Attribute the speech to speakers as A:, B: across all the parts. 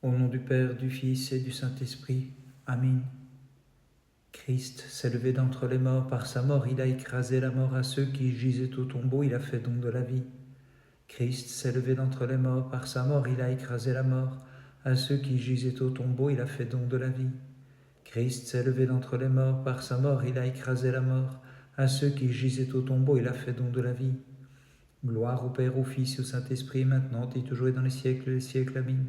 A: Au nom du Père, du Fils et du Saint-Esprit. Amen. Christ s'est levé d'entre les morts. Par sa mort, il a écrasé la mort. À ceux qui gisaient au tombeau, il a fait don de la vie. Christ s'est levé d'entre les morts. Par sa mort, il a écrasé la mort. À ceux qui gisaient au tombeau, il a fait don de la vie. Christ s'est levé d'entre les morts. Par sa mort, il a écrasé la mort. À ceux qui gisaient au tombeau, il a fait don de la vie. Gloire au Père, au Fils et au Saint-Esprit, maintenant et toujours et dans les siècles des siècles. Amen.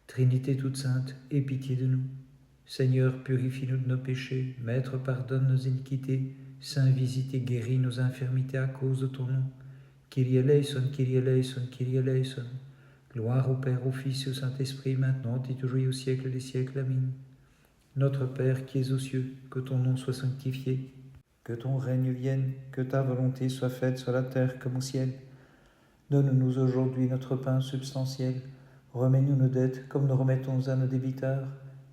A: Trinité toute sainte, aie pitié de nous. Seigneur, purifie-nous de nos péchés. Maître, pardonne nos iniquités. Saint, visite et guéris nos infirmités à cause de ton nom. Kyrie eleison, Kyrie eleison, Kyrie eleison. Gloire au Père, au Fils et au Saint-Esprit, maintenant et toujours et au siècle des siècles. Amen. Notre Père qui es aux cieux, que ton nom soit sanctifié, que ton règne vienne, que ta volonté soit faite sur la terre comme au ciel. Donne-nous aujourd'hui notre pain substantiel. Remets-nous nos dettes comme nous remettons à nos débiteurs,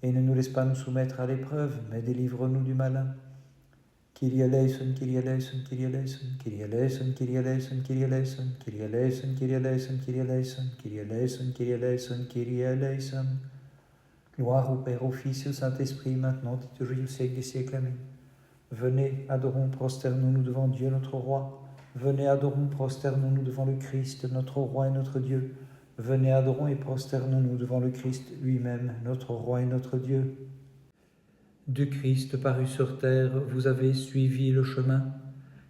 A: et ne nous laisse pas nous soumettre à l'épreuve, mais délivre-nous du malin. Kyrie eleison, Kyrie eleison, Kyrie eleison, Kyrie eleison, Kyrie eleison, Kyrie eleison, Kyrie eleison, Kyrie eleison, Kyrie eleison, Kyrie eleison, Kyrie eleison, Kyrie eleison. Gloire au Père, au Fils et au Saint-Esprit, maintenant et toujours au siècle des siècles. Amen. Venez, adorons, prosternons-nous devant Dieu notre Roi. Venez, adorons, prosternons-nous devant le Christ, notre Roi et notre Dieu. Venez, adorons et prosternons-nous devant le Christ lui-même, notre Roi et notre Dieu. Du Christ paru sur terre, vous avez suivi le chemin,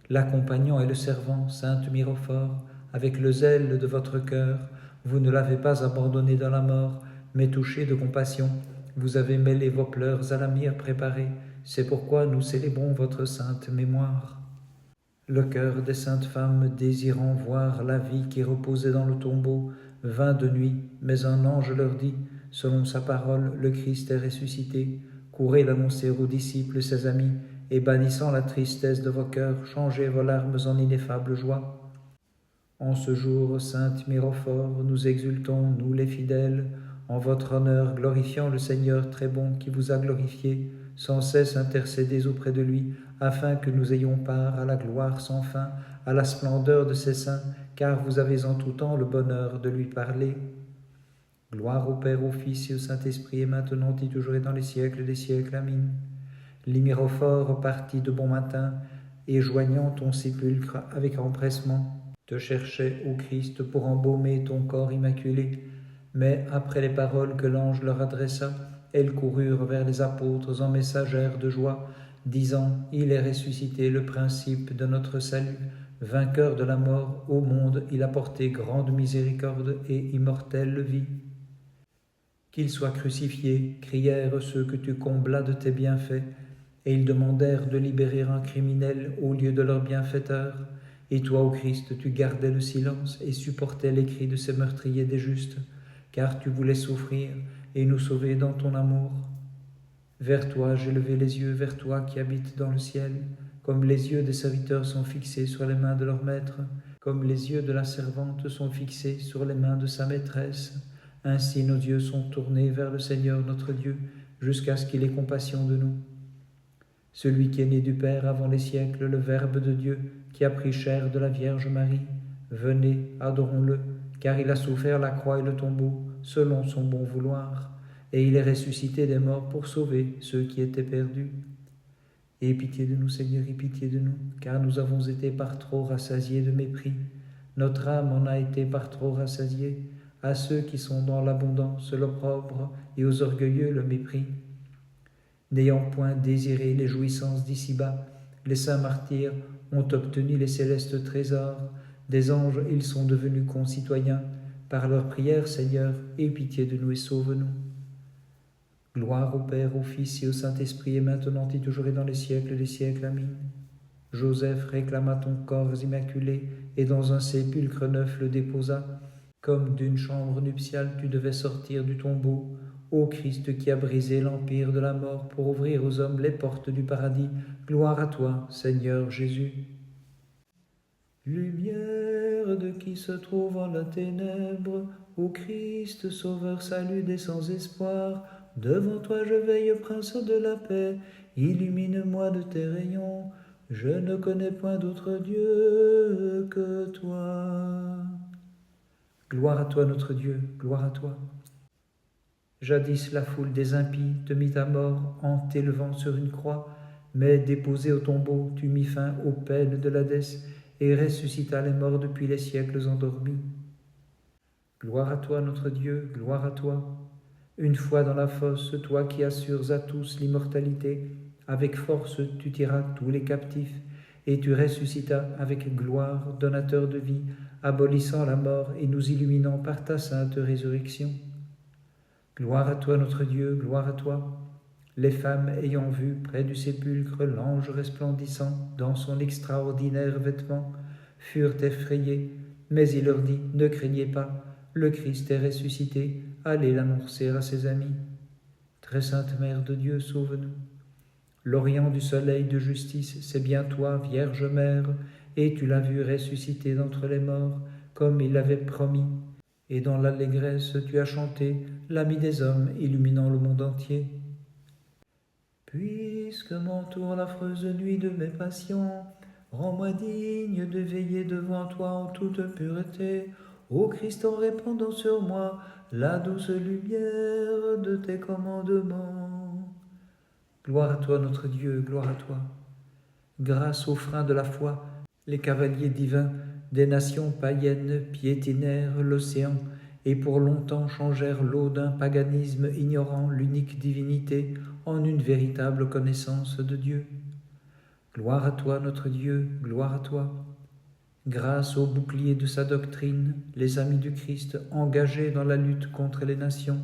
A: l'accompagnant et le servant, Sainte Mirophore, avec le zèle de votre cœur, vous ne l'avez pas abandonné dans la mort, mais touché de compassion, vous avez mêlé vos pleurs à la myrrhe préparée, c'est pourquoi nous célébrons votre sainte mémoire. Le cœur des saintes femmes, désirant voir la vie qui reposait dans le tombeau, vint de nuit, mais un ange leur dit, selon sa parole, le Christ est ressuscité. Courez l'annoncer aux disciples, ses amis, et bannissant la tristesse de vos cœurs, changez vos larmes en ineffable joie. En ce jour, sainte Mirophore, nous exultons, nous les fidèles, en votre honneur, glorifiant le Seigneur très bon qui vous a glorifié, sans cesse intercédez auprès de lui, afin que nous ayons part à la gloire sans fin, à la splendeur de ses saints, car vous avez en tout temps le bonheur de lui parler. Gloire au Père, au Fils et au Saint-Esprit, et maintenant et toujours et dans les siècles des siècles. Amen. L'Imirophore partit de bon matin, et joignant ton sépulcre avec empressement, te cherchait, ô Christ, pour embaumer ton corps immaculé. Mais après les paroles que l'ange leur adressa, elles coururent vers les apôtres en messagères de joie, disant, il est ressuscité, le principe de notre salut. Vainqueur de la mort, au monde, il a porté grande miséricorde et immortelle vie. Qu'il soit crucifié, crièrent ceux que tu comblas de tes bienfaits, et ils demandèrent de libérer un criminel au lieu de leur bienfaiteur. Et toi, ô Christ, tu gardais le silence et supportais les cris de ces meurtriers des justes, car tu voulais souffrir et nous sauver dans ton amour. Vers toi j'ai levé les yeux, vers toi qui habites dans le ciel, comme les yeux des serviteurs sont fixés sur les mains de leur maître, comme les yeux de la servante sont fixés sur les mains de sa maîtresse. Ainsi nos yeux sont tournés vers le Seigneur notre Dieu, jusqu'à ce qu'il ait compassion de nous. Celui qui est né du Père avant les siècles, le Verbe de Dieu, qui a pris chair de la Vierge Marie, venez, adorons-le, car il a souffert la croix et le tombeau, selon son bon vouloir, et il est ressuscité des morts pour sauver ceux qui étaient perdus. Aie pitié de nous, Seigneur, aie pitié de nous, car nous avons été par trop rassasiés de mépris. Notre âme en a été par trop rassasiée. À ceux qui sont dans l'abondance, l'opprobre, et aux orgueilleux le mépris. N'ayant point désiré les jouissances d'ici-bas, les saints martyrs ont obtenu les célestes trésors. Des anges, ils sont devenus concitoyens. Par leurs prières, Seigneur, aie pitié de nous et sauve-nous. Gloire au Père, au Fils et au Saint-Esprit, et maintenant et toujours et dans les siècles des siècles. Amen. Joseph réclama ton corps immaculé, et dans un sépulcre neuf le déposa. Comme d'une chambre nuptiale tu devais sortir du tombeau, ô Christ qui a brisé l'empire de la mort pour ouvrir aux hommes les portes du paradis, gloire à toi, Seigneur Jésus. Lumière de qui se trouve en la ténèbre, ô Christ, Sauveur, salut des sans espoir, devant toi je veille, Prince de la paix, illumine-moi de tes rayons, je ne connais point d'autre Dieu que toi. Gloire à toi notre Dieu, gloire à toi. Jadis la foule des impies te mit à mort en t'élevant sur une croix, mais déposé au tombeau, tu mis fin aux peines de l'Hadès et ressuscita les morts depuis les siècles endormis. Gloire à toi, notre Dieu, gloire à toi. Une fois dans la fosse, toi qui assures à tous l'immortalité, avec force tu tiras tous les captifs, et tu ressuscitas avec gloire, donateur de vie, abolissant la mort et nous illuminant par ta sainte résurrection. Gloire à toi, notre Dieu, gloire à toi. Les femmes ayant vu près du sépulcre l'ange resplendissant dans son extraordinaire vêtement furent effrayées, mais il leur dit, ne craignez pas, le Christ est ressuscité, allez l'annoncer à ses amis. Très sainte Mère de Dieu, sauve-nous. L'Orient du soleil de justice, c'est bien toi, Vierge Mère, et tu l'as vu ressusciter d'entre les morts, comme il l'avait promis. Et dans l'allégresse tu as chanté, l'ami des hommes, illuminant le monde entier. Puisque m'entoure l'affreuse nuit de mes passions, rends-moi digne de veiller devant toi en toute pureté, ô Christ, en répandant sur moi la douce lumière de tes commandements. Gloire à toi, notre Dieu, gloire à toi. Grâce au frein de la foi, les cavaliers divins des nations païennes piétinèrent l'océan et pour longtemps changèrent l'eau d'un paganisme ignorant l'unique divinité en une véritable connaissance de Dieu. Gloire à toi, notre Dieu, gloire à toi. Grâce au bouclier de sa doctrine, les amis du Christ, engagés dans la lutte contre les nations,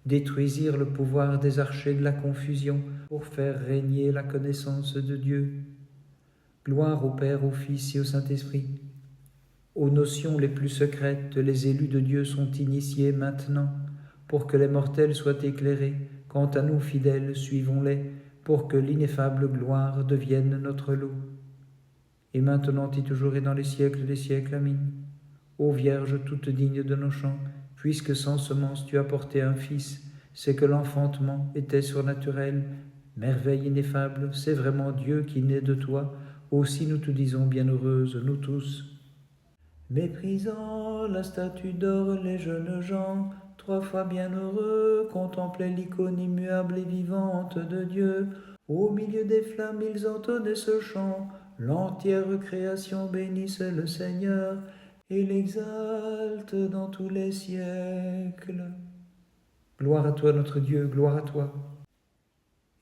A: détruisirent le pouvoir des archers de la confusion pour faire régner la connaissance de Dieu. Gloire au Père, au Fils et au Saint-Esprit. Aux notions les plus secrètes, les élus de Dieu sont initiés maintenant, pour que les mortels soient éclairés. Quant à nous, fidèles, suivons-les, pour que l'ineffable gloire devienne notre lot. Et maintenant et toujours et dans les siècles des siècles. Amen. Ô Vierge toute digne de nos chants, puisque sans semence tu as porté un fils, c'est que l'enfantement était surnaturel, merveille ineffable, c'est vraiment Dieu qui naît de toi, aussi nous te disons bienheureuses, nous tous. Méprisant la statue d'or, les jeunes gens, 3 fois bienheureux, contemplaient l'icône immuable et vivante de Dieu. Au milieu des flammes, ils entonnaient ce chant. L'entière création bénissait le Seigneur et l'exalte dans tous les siècles. Gloire à toi, notre Dieu, gloire à toi.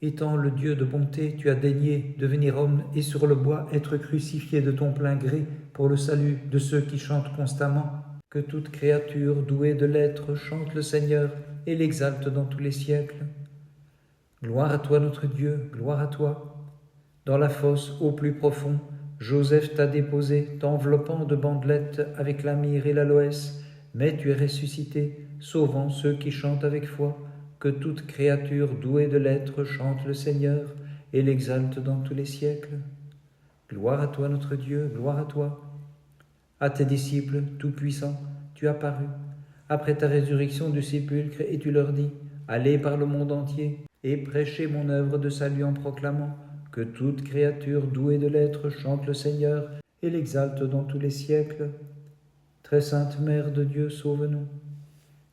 A: Étant le Dieu de bonté, tu as daigné devenir homme et sur le bois être crucifié de ton plein gré pour le salut de ceux qui chantent constamment. Que toute créature douée de l'être chante le Seigneur et l'exalte dans tous les siècles. Gloire à toi, notre Dieu, gloire à toi. Dans la fosse au plus profond, Joseph t'a déposé, t'enveloppant de bandelettes avec la myrrhe et l'aloès, mais tu es ressuscité, sauvant ceux qui chantent avec foi. Que toute créature douée de l'être chante le Seigneur et l'exalte dans tous les siècles. Gloire à toi, notre Dieu, gloire à toi. À tes disciples tout-puissants, tu as paru, après ta résurrection du sépulcre, et tu leur dis, allez par le monde entier et prêchez mon œuvre de salut en proclamant que toute créature douée de l'être chante le Seigneur et l'exalte dans tous les siècles. Très sainte Mère de Dieu, sauve-nous.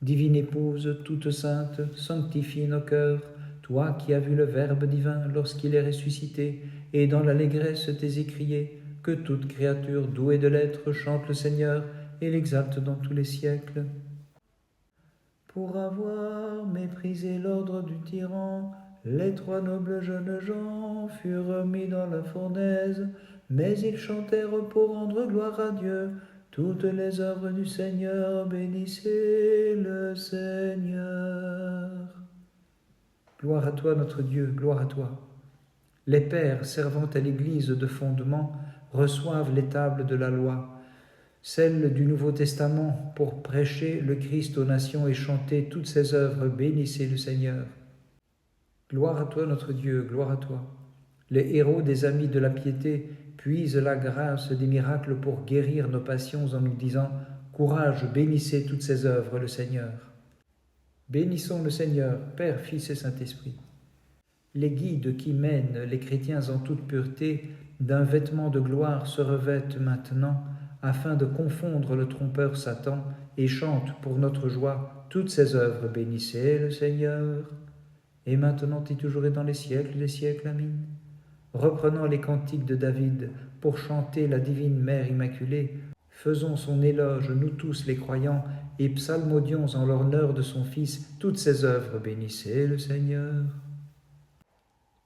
A: Divine épouse toute sainte, sanctifie nos cœurs, toi qui as vu le Verbe divin lorsqu'il est ressuscité, et dans l'allégresse t'es écrié, que toute créature douée de l'être chante le Seigneur et l'exalte dans tous les siècles. Pour avoir méprisé l'ordre du tyran, les 3 nobles jeunes gens furent mis dans la fournaise, mais ils chantèrent pour rendre gloire à Dieu. Toutes les œuvres du Seigneur, bénissez le Seigneur. Gloire à toi, notre Dieu, gloire à toi. Les pères servant à l'Église de fondement reçoivent les tables de la loi, celles du Nouveau Testament, pour prêcher le Christ aux nations et chanter toutes ses œuvres, bénissez le Seigneur. Gloire à toi, notre Dieu, gloire à toi. Les héros des amis de la piété puisent la grâce des miracles pour guérir nos passions en nous disant « Courage, bénissez toutes ses œuvres, le Seigneur ». Bénissons le Seigneur, Père, Fils et Saint-Esprit. Les guides qui mènent les chrétiens en toute pureté d'un vêtement de gloire se revêtent maintenant afin de confondre le trompeur Satan et chantent pour notre joie toutes ses œuvres. Bénissez le Seigneur. Et maintenant et toujours et dans les siècles des siècles. Amen. Reprenant les cantiques de David pour chanter la divine Mère Immaculée, faisons son éloge, nous tous les croyants, et psalmodions en l'honneur de son Fils toutes ses œuvres. Bénissez le Seigneur.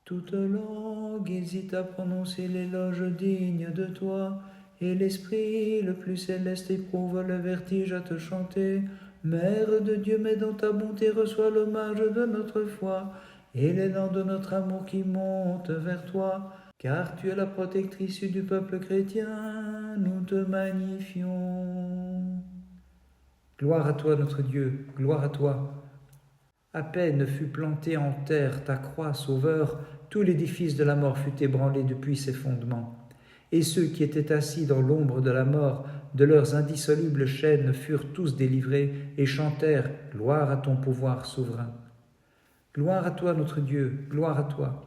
A: Toute langue hésite à prononcer l'éloge digne de toi, et l'Esprit le plus céleste éprouve le vertige à te chanter. Mère de Dieu, mais dans ta bonté reçois l'hommage de notre foi, et l'élan de notre amour qui monte vers toi. Car tu es la protectrice du peuple chrétien, nous te magnifions. Gloire à toi notre Dieu, gloire à toi. À peine fut plantée en terre ta croix, Sauveur, tout l'édifice de la mort fut ébranlé depuis ses fondements. Et ceux qui étaient assis dans l'ombre de la mort, de leurs indissolubles chaînes, furent tous délivrés et chantèrent « Gloire à ton pouvoir souverain ». Gloire à toi notre Dieu, gloire à toi.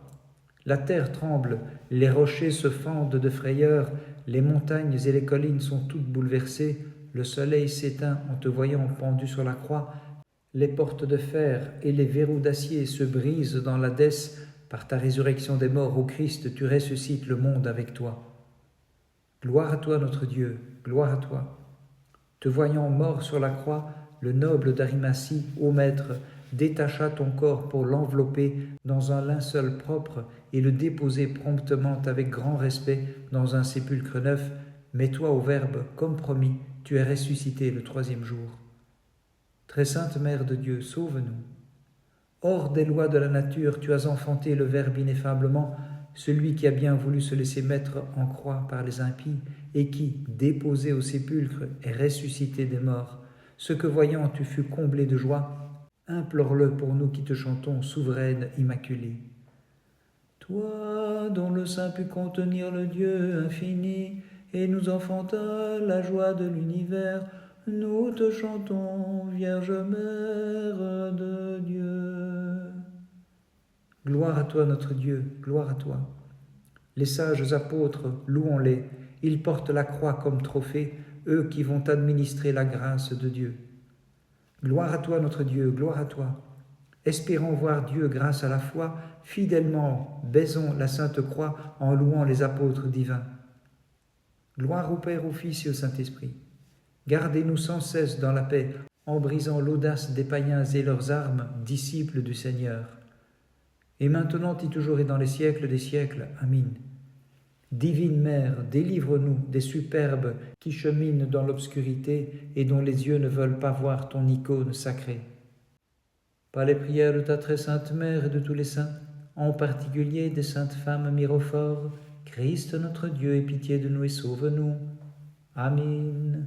A: La terre tremble, les rochers se fendent de frayeur, les montagnes et les collines sont toutes bouleversées, le soleil s'éteint en te voyant pendu sur la croix, les portes de fer et les verrous d'acier se brisent dans l'Hadès. Par ta résurrection des morts, ô Christ, tu ressuscites le monde avec toi. Gloire à toi notre Dieu, gloire à toi. Te voyant mort sur la croix, le noble d'Arimathie, ô Maître, détacha ton corps pour l'envelopper dans un linceul propre et le déposer promptement avec grand respect dans un sépulcre neuf. Mais toi, ô Verbe, comme promis, tu es ressuscité le troisième jour. Très sainte Mère de Dieu, sauve-nous. Hors des lois de la nature, tu as enfanté le Verbe ineffablement, celui qui a bien voulu se laisser mettre en croix par les impies et qui, déposé au sépulcre, est ressuscité des morts. Ce que voyant tu fus comblé de joie, implore-le pour nous qui te chantons, souveraine immaculée. Toi, dont le sein put contenir le Dieu infini et nous enfanta la joie de l'univers, nous te chantons, Vierge Mère de Dieu. Gloire à toi notre Dieu, gloire à toi. Les sages apôtres, louons-les, ils portent la croix comme trophée, eux qui vont administrer la grâce de Dieu. Gloire à toi notre Dieu, gloire à toi. Espérons voir Dieu grâce à la foi, fidèlement baisons la sainte croix en louant les apôtres divins. Gloire au Père, au Fils et au Saint-Esprit. Gardez-nous sans cesse dans la paix, en brisant l'audace des païens et leurs armes, disciples du Seigneur. Et maintenant et toujours et dans les siècles des siècles. Amen. Divine Mère, délivre-nous des superbes qui cheminent dans l'obscurité et dont les yeux ne veulent pas voir ton icône sacrée. Par les prières de ta très sainte Mère et de tous les saints, en particulier des saintes femmes mirophores, Christ notre Dieu, aie pitié de nous et sauve-nous. Amen.